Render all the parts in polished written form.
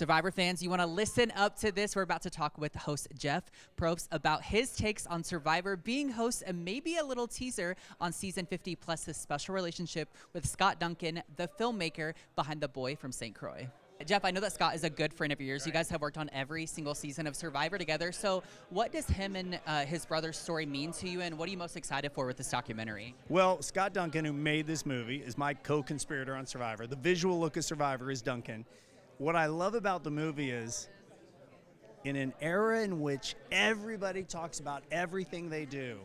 Survivor fans, you want to listen up to this. We're about to talk with host Jeff Probst about his takes on Survivor, being host, and maybe a little teaser on season 50, plus his special relationship with Scott Duncan, the filmmaker behind The Boy from St. Croix. Jeff, I know that Scott is a good friend of yours. You guys have worked on every single season of Survivor together. So what does him and his brother's story mean to you, and what are you most excited for with this documentary? Well, Scott Duncan, who made this movie, is my co-conspirator on Survivor. The visual look of Survivor is Duncan. What I love about the movie is, in an era in which everybody talks about everything they do,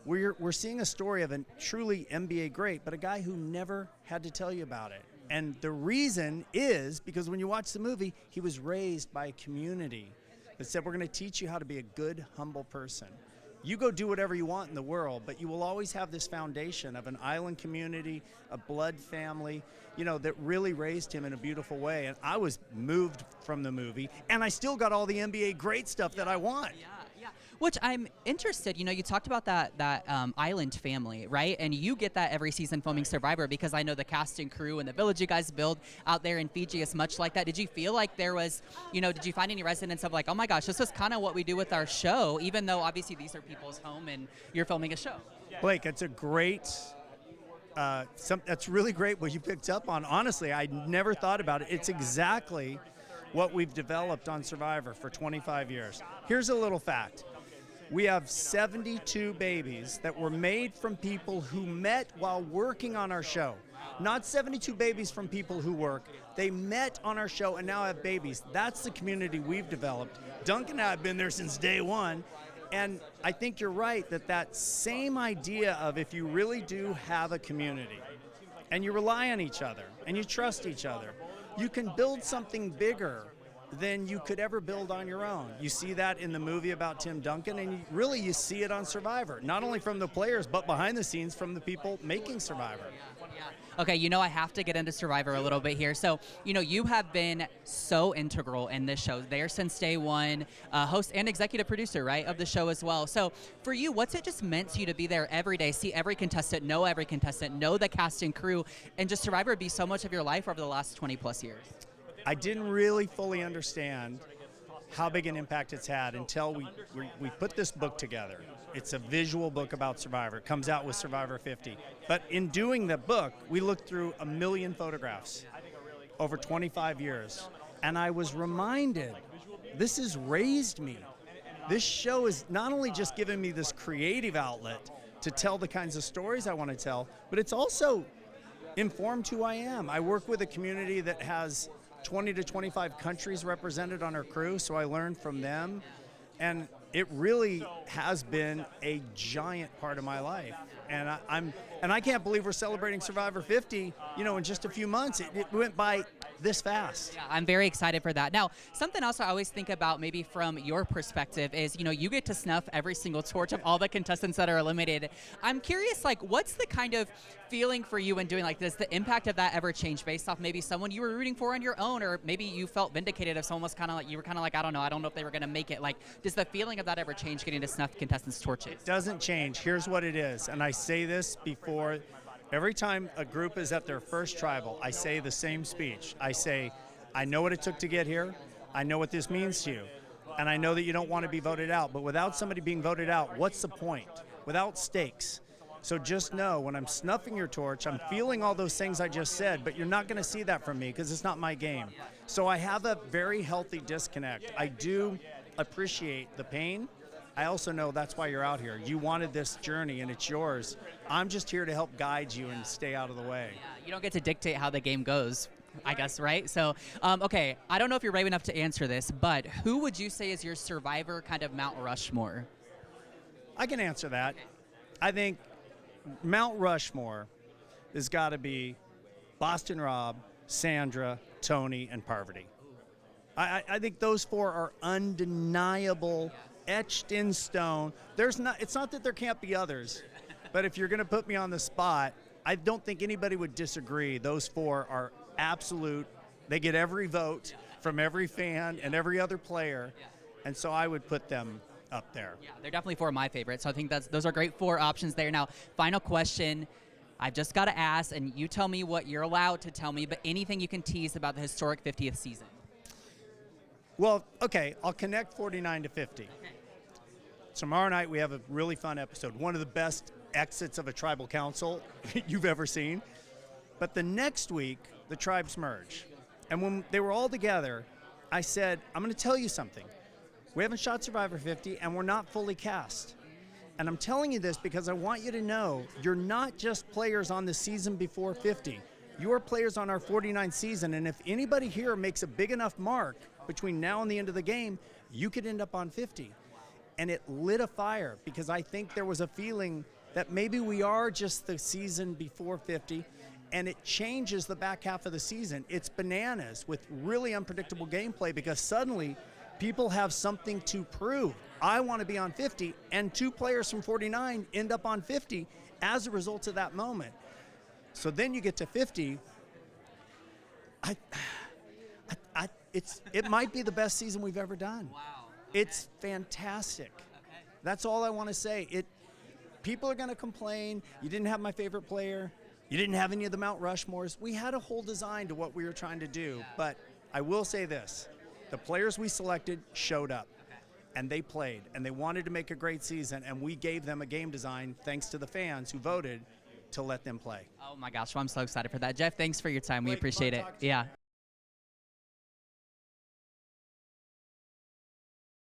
we're seeing a story of a truly NBA great, but a guy who never had to tell you about it. And the reason is because when you watch the movie, he was raised by a community that said, we're going to teach you how to be a good, humble person. You go do whatever you want in the world, but you will always have this foundation of an island community, a blood family, you know, that really raised him in a beautiful way. And I was moved from the movie, and I still got all the NBA great stuff that I want. Yeah. Which I'm interested, you know, you talked about that island family, right? And you get that every season filming Survivor, because I know the cast and crew and the village you guys build out there in Fiji is much like that. Did you feel like there was, you know, did you find any resonance of like, oh my gosh, this is kind of what we do with our show, even though obviously these are people's home and you're filming a show? Blake, it's a great, that's really great what you picked up on. Honestly, I never thought about it. It's exactly what we've developed on Survivor for 25 years. Here's a little fact. We have 72 babies that were made from people who met while working on our show. Not 72 babies from people who work. They met on our show and now have babies. That's the community we've developed. Duncan and I have been there since day one. And I think you're right that same idea of, if you really do have a community and you rely on each other and you trust each other, you can build something bigger than you could ever build on your own. You see that in the movie about Tim Duncan, and you see it on Survivor, not only from the players, but behind the scenes from the people making Survivor. Yeah. Okay, you know, I have to get into Survivor a little bit here. So, you know, you have been so integral in this show, there since day one, host and executive producer, right, of the show as well. So for you, what's it just meant to you to be there every day, see every contestant, know the cast and crew, and just Survivor be so much of your life over the last 20 plus years? I didn't really fully understand how big an impact it's had until we put this book together. It's a visual book about Survivor. It comes out with Survivor 50. But in doing the book, we looked through 1 million photographs over 25 years. And I was reminded, this has raised me. This show has not only just given me this creative outlet to tell the kinds of stories I want to tell, but it's also informed who I am. I work with a community that has 20 to 25 countries represented on our crew, so I learned from them, and it really has been a giant part of my life. And I can't believe we're celebrating Survivor 50, you know, in just a few months. It went by this fast. Yeah, I'm very excited for that. Now, something else I always think about, maybe from your perspective, is, you know, you get to snuff every single torch of all the contestants that are eliminated. I'm curious, like, what's the kind of feeling for you in doing like this? The impact of that ever change based off maybe someone you were rooting for on your own, or maybe you felt vindicated if someone was kind of like, you were kind of like, I don't know if they were going to make it. Like, does the feeling of that ever change getting to snuff contestants' torches? It doesn't change. Here's what it is, and I say this before. Every time a group is at their first tribal, I say the same speech. I say, I know what it took to get here. I know what this means to you. And I know that you don't want to be voted out. But without somebody being voted out, what's the point? Without stakes. So just know, when I'm snuffing your torch, I'm feeling all those things I just said, but you're not going to see that from me because it's not my game. So I have a very healthy disconnect. I do appreciate the pain. I also know that's why you're out here. You wanted this journey, and it's yours. I'm just here to help guide you and stay out of the way. Yeah, you don't get to dictate how the game goes, I guess, right? So, okay, I don't know if you're brave enough to answer this, but who would you say is your Survivor kind of Mount Rushmore? I can answer that. I think Mount Rushmore has got to be Boston Rob, Sandra, Tony, and Parvati. I think those four are undeniable, etched in stone. It's not that there can't be others, but if you're going to put me on the spot, I don't think anybody would disagree. Those four are absolute. They get every vote from every fan and every other player, and so I would put them up there. Yeah, they're definitely four of my favorites, so I think those are great four options there. Now, final question. I've just got to ask, and you tell me what you're allowed to tell me, but anything you can tease about the historic 50th season. Well, okay, I'll connect 49 to 50. Tomorrow night we have a really fun episode, one of the best exits of a tribal council you've ever seen. But the next week, the tribes merge. And when they were all together, I said, I'm going to tell you something. We haven't shot Survivor 50, and we're not fully cast. And I'm telling you this because I want you to know you're not just players on the season before 50. You're players on our 49th season, and if anybody here makes a big enough mark between now and the end of the game, you could end up on 50. And it lit a fire because I think there was a feeling that maybe we are just the season before 50, and it changes the back half of the season. It's bananas with really unpredictable gameplay because suddenly people have something to prove. I want to be on 50, and 2 players from 49 end up on 50 as a result of that moment. So then you get to 50. It might be the best season we've ever done. Wow. Okay. It's fantastic. Okay. That's all I want to say. People are going to complain. You didn't have my favorite player. You didn't have any of the Mount Rushmores. We had a whole design to what we were trying to do. Yeah. But I will say this. The players we selected showed up. Okay. And they played. And they wanted to make a great season. And we gave them a game design, thanks to the fans who voted, to let them play. Oh, my gosh. Well, I'm so excited for that. Jeff, thanks for your time. We Blake, appreciate it. Yeah.